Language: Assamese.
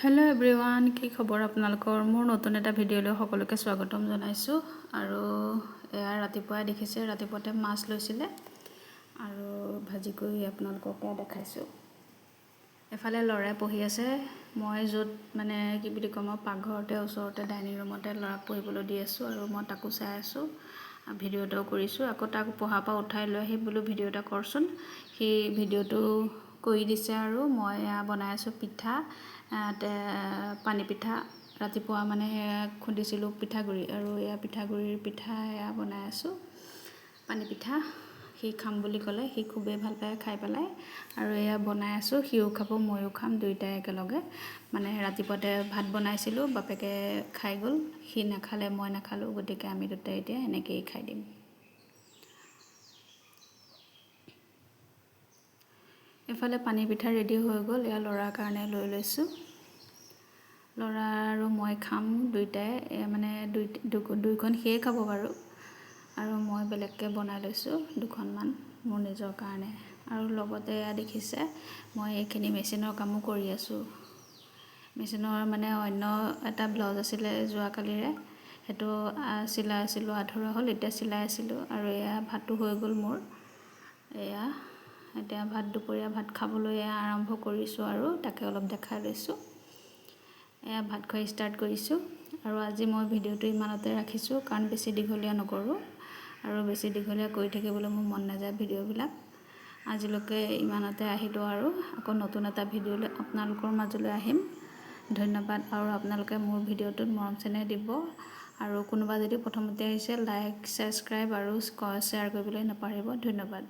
হেল্ল' এভৰিৱান, কি খবৰ আপোনালোকৰ? মোৰ নতুন এটা ভিডিঅ'লৈ সকলোকে স্বাগতম জনাইছোঁ। আৰু এয়া ৰাতিপুৱাই দেখিছে, ৰাতিপুৱাতে মাছ লৈছিলে আৰু ভাজি কৰি আপোনালোককে দেখাইছোঁ। এফালে ল'ৰাই পঢ়ি আছে, মই য'ত মানে কি বুলি ক'ম, পাকঘৰতে ওচৰতে ডাইনিং ৰুমতে ল'ৰাক পঢ়িবলৈ দি আছোঁ আৰু মই তাকো চাই আছোঁ, ভিডিঅ' এটাও কৰিছোঁ। আকৌ তাক পঢ়াৰ পৰা উঠাই লৈ আহি বোলো ভিডিঅ' এটা কৰচোন। সি ভিডিঅ'টো কৰি দিছে আৰু মই এয়া বনাই আছোঁ পিঠা, পানী পিঠা। ৰাতিপুৱা মানে খুন্দিছিলোঁ পিঠাগুড়ি আৰু এয়া পিঠাগুড়িৰ পিঠা এয়া বনাই আছোঁ, পানী পিঠা। সি খাম বুলি ক'লে, সি খুবেই ভাল পায় খাই পেলাই আৰু এয়া বনাই আছোঁ। সিও খাব, ময়ো খাম, দুয়োটাই একেলগে। মানে ৰাতিপুৱাতে ভাত বনাইছিলোঁ, বাপেকে খাই গ'ল, সি নাখালে, মই নাখালোঁ, গতিকে আমি দুটাই এতিয়া এনেকৈয়ে খাই দিম। এফালে পানী পিঠা ৰেডি হৈ গ'ল, এয়া ল'ৰাৰ কাৰণে লৈ লৈছোঁ। ল'ৰা আৰু মই খাম দুয়োটাই, মানে দুইখন সিয়ে খাব বাৰু, আৰু মই বেলেগকৈ বনাই লৈছোঁ দুখনমান মোৰ নিজৰ কাৰণে। আৰু লগতে এয়া দেখিছে, মই এইখিনি মেচিনৰ কামো কৰি আছোঁ। মেচিনৰ মানে অন্য এটা ব্লাউজ আছিলে যোৱাকালিৰে, সেইটো চিলাই আছিলোঁ, আধৰুৱা হ'ল, এতিয়া চিলাই আছিলোঁ। আৰু এয়া ভাতো হৈ গ'ল মোৰ। এয়া এতিয়া দুপৰীয়া ভাত খাবলৈ এয়া আৰম্ভ কৰিছোঁ আৰু তাকে অলপ দেখাই লৈছোঁ। এয়া ভাত খোৱা ষ্টাৰ্ট কৰিছোঁ আৰু আজি মই ভিডিঅ'টো ইমানতে ৰাখিছোঁ, কাৰণ বেছি দীঘলীয়া নকৰোঁ আৰু বেছি দীঘলীয়া কৰি থাকিবলৈ মোৰ মন নাযায় ভিডিঅ'বিলাক। আজিলৈকে ইমানতে আহিলোঁ আৰু আকৌ নতুন এটা ভিডিঅ'লৈ আপোনালোকৰ মাজলৈ আহিম। ধন্যবাদ। আৰু আপোনালোকে মোৰ ভিডিঅ'টোত মৰম চেনেহ দিব, আৰু কোনোবা যদি প্ৰথমতে আহিছে লাইক, ছাবস্ক্ৰাইব আৰু শ্বেয়াৰ কৰিবলৈ নাপাহৰিব। ধন্যবাদ।